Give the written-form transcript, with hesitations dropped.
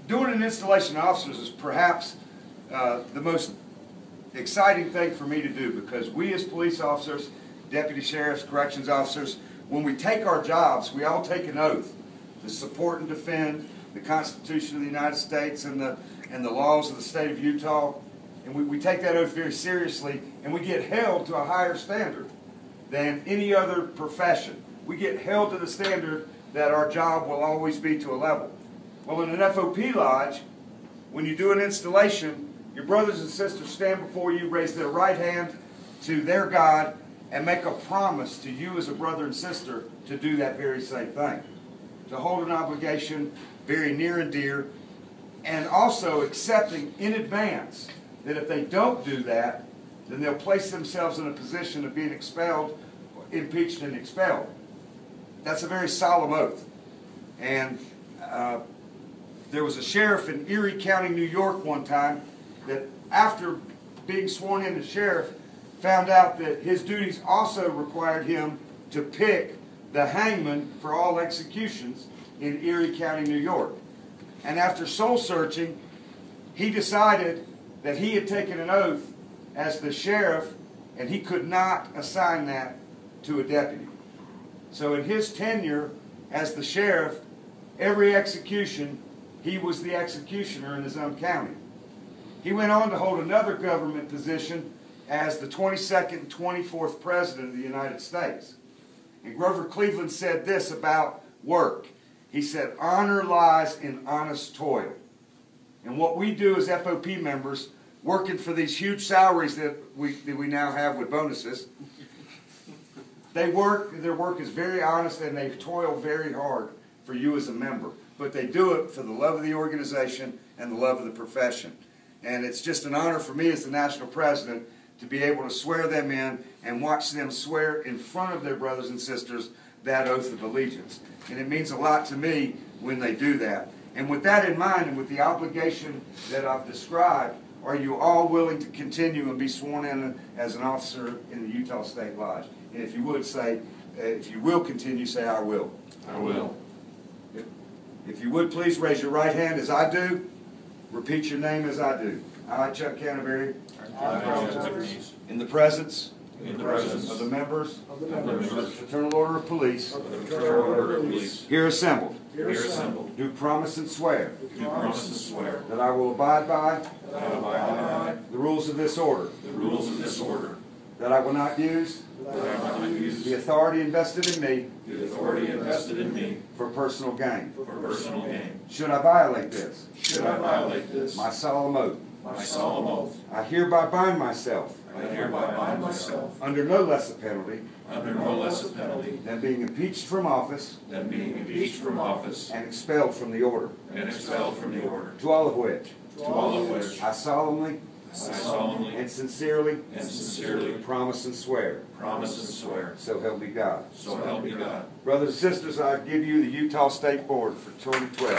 doing an installation of officers is perhaps the most exciting thing for me to do, because we as police officers, deputy sheriffs, corrections officers, when we take our jobs, we all take an oath to support and defend the Constitution of the United States and the laws of the state of Utah. And we take that oath very seriously, and we get held to a higher standard than any other profession. We get held to the standard that our job will always be to a level. Well, in an FOP lodge, when you do an installation, your brothers and sisters stand before you, raise their right hand to their God, and make a promise to you as a brother and sister to do that very same thing. To hold an obligation very near and dear, and also accepting in advance that if they don't do that, then they'll place themselves in a position of being expelled, impeached and expelled. That's a very solemn oath. And there was a sheriff in Erie County, New York one time that after being sworn in as sheriff found out that his duties also required him to pick the hangman for all executions in Erie County, New York. And after soul searching, he decided that he had taken an oath as the sheriff and he could not assign that to a deputy. So in his tenure as the sheriff, every execution, he was the executioner in his own county. He went on to hold another government position as the 22nd and 24th President of the United States. And Grover Cleveland said this about work. He said, "Honor lies in honest toil." And what we do as FOP members, working for these huge salaries that we now have with bonuses, their work is very honest, and they toil very hard for you as a member. But they do it for the love of the organization and the love of the profession. And it's just an honor for me as the national president to be able to swear them in and watch them swear in front of their brothers and sisters that oath of allegiance. And it means a lot to me when they do that. And with that in mind, and with the obligation that I've described, are you all willing to continue and be sworn in as an officer in the Utah State Lodge? And if you would say, if you will continue, say, "I will." I will. If you would please raise your right hand as I do. Repeat your name as I do. I, Chuck Canterbury, in the presence of the members of the Fraternal Order of Police, here assembled, do promise and swear that I will abide by the rules of this order, that I will not use the authority invested in me for personal gain. Should I violate this, my solemn oath, I hereby bind myself under no less a penalty than being impeached from office and expelled from the order. To all of which I solemnly and sincerely promise and swear. So help me God. Brothers and sisters, I give you the Utah State Board for 2012.